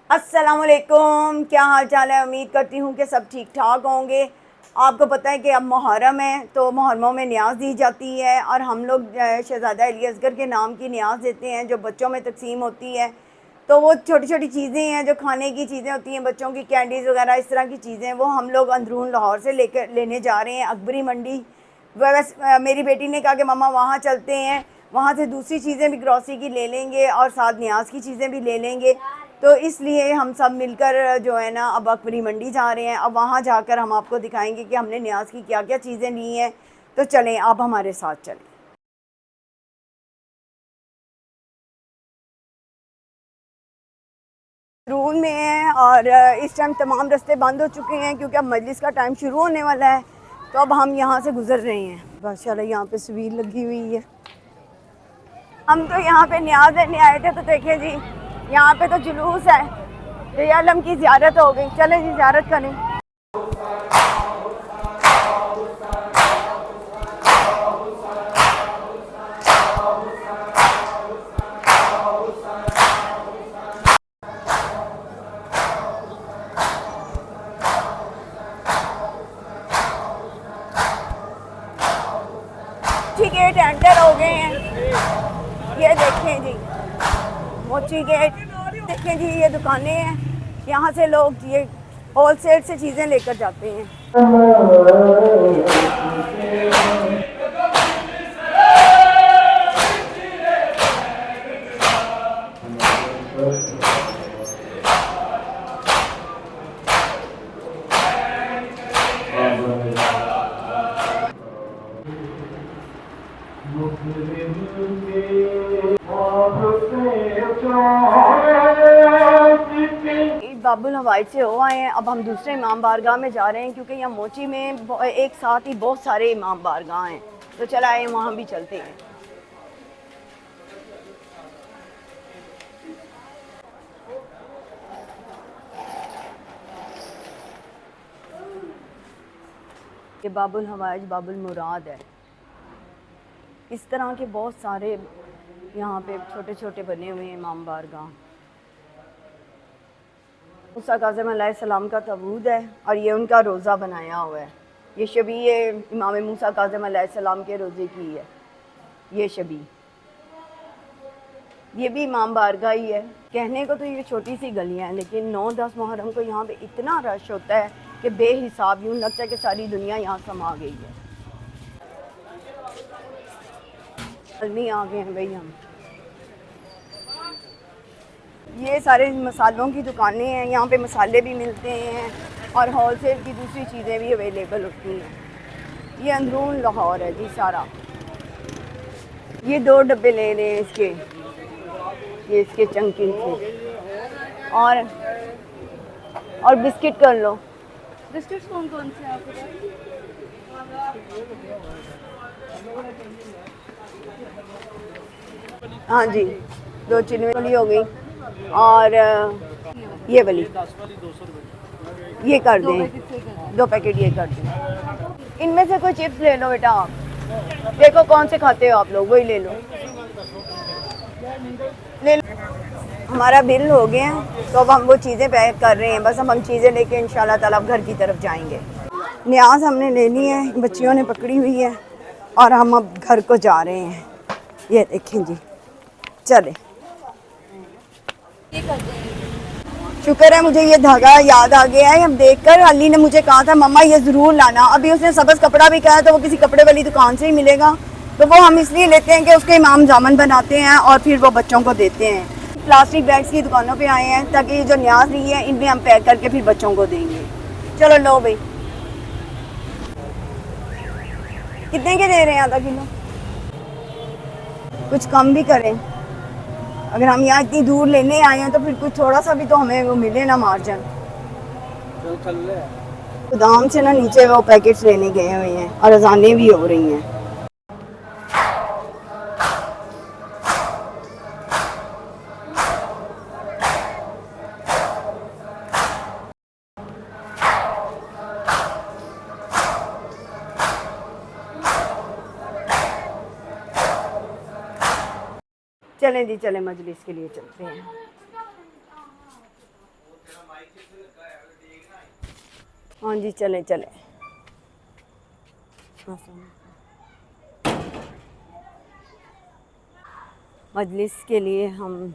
अस्सलामुअलैकुम, क्या हाल चाल है। उम्मीद करती हूँ कि सब ठीक ठाक होंगे। आपको पता है कि अब मुहर्रम है तो मुहर्रमों में न्याज दी जाती है और हम लोग शहज़ादा अली असगर के नाम की न्याज देते हैं जो बच्चों में तकसीम होती है। तो वो छोटी छोटी चीज़ें हैं जो खाने की चीज़ें होती हैं, बच्चों की कैंडीज़ वगैरह इस तरह की चीज़ें, वो हम लोग अंदरून लाहौर से लेने जा रहे हैं अकबरी मंडी। वैसे मेरी बेटी ने कहा कि मम्मा वहाँ चलते हैं, वहाँ से दूसरी चीज़ें भी ग्रॉसरी की ले लेंगे और साथ न्याज की चीज़ें भी ले लेंगे। तो इसलिए हम सब मिलकर जो है ना अब अकबरी मंडी जा रहे हैं। अब वहाँ जाकर हम आपको दिखाएंगे कि हमने न्याज की क्या क्या चीज़ें ली हैं। तो चलें, आप हमारे साथ चलें। रूम में है और इस टाइम तमाम रास्ते बंद हो चुके हैं क्योंकि अब मजलिस का टाइम शुरू होने वाला है। तो अब हम यहाँ से गुजर रहे हैं। माशाल्लाह यहाँ पे तस्वीर लगी हुई है। हम तो यहाँ पे न्याज लेने आए थे तो देखें जी, यहाँ पे तो जुलूस है। तो आलम की ज़ियारत हो गई, चले जी ज़ियारत करें। मोची गेट एंटर हो गए हैं। ये देखें जी, मोची गेट देखें जी, ये दुकानें हैं। यहाँ से लोग ये होलसेल से चीज़ें लेकर जाते हैं। बाबुल हवाई से हो आए हैं। अब हम दूसरे इमाम बारगाह में जा रहे हैं क्योंकि यहाँ मोची में एक साथ ही बहुत सारे इमाम बारगाह हैं। तो चला आए वहाँ भी चलते हैं। ये बाबुल हवाई बाबुल मुराद है। इस तरह के बहुत सारे यहाँ पे छोटे छोटे बने हुए हैं इमाम बारगाह। मूसा काज़िम अलैहिस्सलाम का तबूत है और ये उनका रोज़ा बनाया हुआ है। ये शबी ये इमाम मूसा काज़िम अलैहिस्सलाम के रोज़े की है। ये शबी ये भी इमाम बारगाह ही है। कहने को तो ये छोटी सी गलियाँ हैं लेकिन 9-10 मुहर्रम को यहाँ पे इतना रश होता है कि बेहिसाब, यूँ लगता है कि सारी दुनिया यहाँ समा गई है। नहीं आ गए हैं भाई हम। ये सारे मसालों की दुकानें हैं। यहाँ पे मसाले भी मिलते हैं और होलसेल की दूसरी चीज़ें भी अवेलेबल होती हैं। ये अंदरून लाहौर है जी सारा। ये 2 डब्बे ले रहे हैं इसके, ये इसके चंकी से। और बिस्किट कर लो। बिस्किट्स कौन कौन से आपके पास? हाँ जी, 2 चीनी वाली हो गई और ये वाली ये कर दें। 2 पैकेट ये कर दें। इनमें से कोई चिप्स ले लो बेटा। आप देखो कौन से खाते हो आप लोग, वही ले लो। ले लो। हमारा बिल हो गया तो अब हम वो चीज़ें पैक कर रहे हैं। बस अब हम चीज़ें लेके इंशाल्लाह ताला घर की तरफ जाएंगे। न्याज हमने ले ली है, बच्चियों ने पकड़ी हुई है और हम अब घर को जा रहे हैं। ये देखें जी, चले। शुक्र है मुझे ये धागा याद आ गया है। अब देखकर अली ने मुझे कहा था मम्मा ये ज़रूर लाना। अभी उसने सबज कपड़ा भी कहा तो वो किसी कपड़े वाली दुकान से ही मिलेगा। तो वो हम इसलिए लेते हैं कि उसके इमाम जामन बनाते हैं और फिर वो बच्चों को देते हैं। प्लास्टिक बैग्स की दुकानों पे आए हैं ताकि जो न्याज ली है इनमें हम पैक करके फिर बच्चों को देंगे। चलो लो भाई। कितने के दे रहे हैं? आधा किलो। कुछ कम भी करें। अगर हम यहाँ इतनी दूर लेने आए हैं तो फिर कुछ थोड़ा सा भी तो हमें वो मिले ना मार्जिन। गोदाम से ना नीचे वो पैकेट्स लेने गए हुए हैं और अजानें भी हो रही हैं। चलें जी, चलें मजलिस के लिए चलते हैं। हाँ जी, चले चले। मजलिस के लिए हम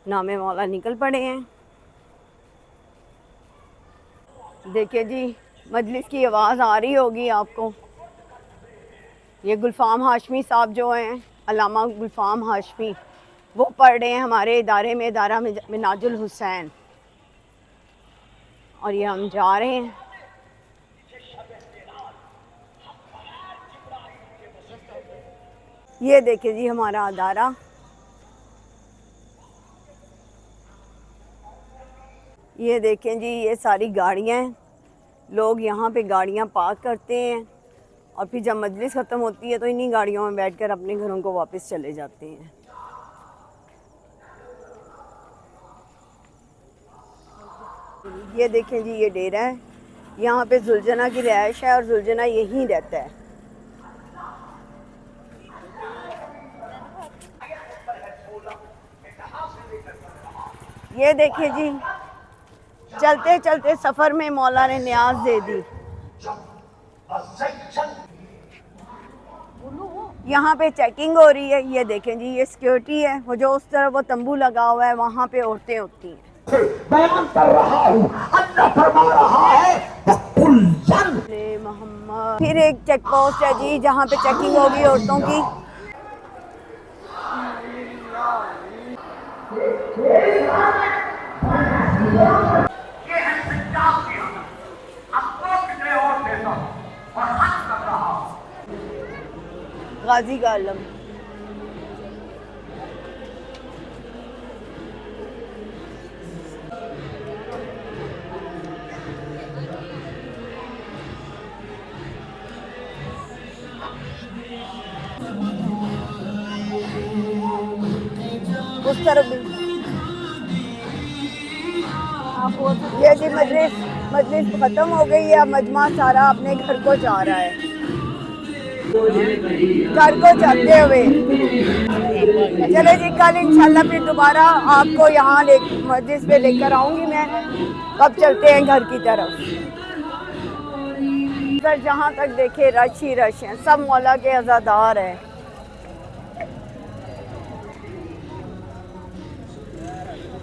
नामे मौला निकल पड़े हैं। देखिए जी, मजलिस की आवाज़ आ रही होगी आपको। ये गुलफाम हाशमी साहब जो हैं, अल्लामा गुलफाम हाशमी, वो पढ़ रहे हैं हमारे इदारे में, इदारा मिनाजुल हुसैन, और ये हम जा रहे हैं। ये देखिए जी हमारा अदारा। ये देखें जी, ये सारी गाड़ियाँ हैं, लोग यहाँ पे गाड़ियाँ पार्क करते हैं और फिर जब मजलिस ख़त्म होती है तो इन्हीं गाड़ियों में बैठकर अपने घरों को वापस चले जाते हैं। ये देखें जी, ये डेरा है, यहाँ पे जुलजना की रिहाइश है और जुलजना यहीं रहता है। ये देखिए जी, चलते चलते सफ़र में मौला ने न्याज दे दी। यहाँ पे चेकिंग हो रही है। ये देखें जी, ये सिक्योरिटी है, वो जो उस तरफ वो तंबू लगा हुआ है, वहाँ पे औरतें होती हैं। बयान कर रहा हूँ, अल्लाह फरमा रहा है मोहम्मद। फिर एक चेक पोस्ट है जी, जहाँ पे चेकिंग होगी औरतों की। गाजी का आलम। उस तरफ भी ये जी मजलिस ख़त्म हो गई है। मजमा सारा अपने घर को जा रहा है, घर को जाते हुए। चले जी, कल इंशाल्लाह फिर दोबारा आपको यहाँ मजलिस पे लेकर आऊँगी मैं। अब चलते हैं घर की तरफ। सर जहाँ तक देखे रश ही रश हैं, सब मौला के अज़ादार हैं।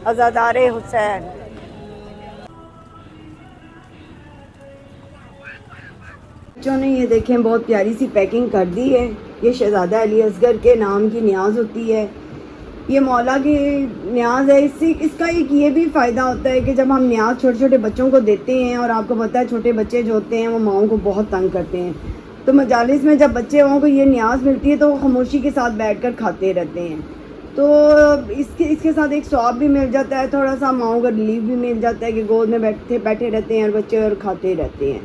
अज़ादारे हुसैन। बच्चों ने ये देखें बहुत प्यारी सी पैकिंग कर दी है। ये शहज़ादा अली असगर के नाम की न्याज होती है, ये मौला की न्याज है। इसका एक ये भी फ़ायदा होता है कि जब हम न्याज छोटे छोटे बच्चों को देते हैं, और आपको पता है छोटे बच्चे जो होते हैं वो माओं को बहुत तंग करते हैं, तो मजालिस में जब बच्चों को ये न्याज मिलती है तो वो खामोशी के साथ बैठकर खाते रहते हैं। तो इसके साथ एक स्वाब भी मिल जाता है, थोड़ा सा माओं का रिलीफ भी मिल जाता है कि गोद में बैठे रहते हैं और बच्चे और खाते रहते हैं।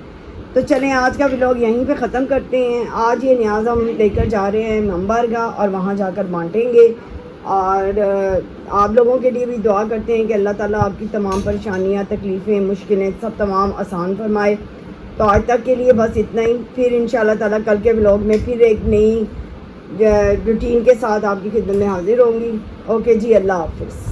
तो चलें, आज का व्लॉग यहीं पे ख़त्म करते हैं। आज ये न्याज हम लेकर जा रहे हैं मंबरगा और वहाँ जाकर बांटेंगे। और आप लोगों के लिए भी दुआ करते हैं कि अल्लाह ताला आपकी तमाम परेशानियाँ, तकलीफ़ें, मुश्किलें सब तमाम आसान फरमाए। तो आज तक के लिए बस इतना ही। फिर इंशाल्लाह ताला कल के व्लॉग में फिर एक नई रूटीन के साथ आपकी खिदमत में हाजिर होंगी। ओके जी, अल्लाह हाफ़िज़।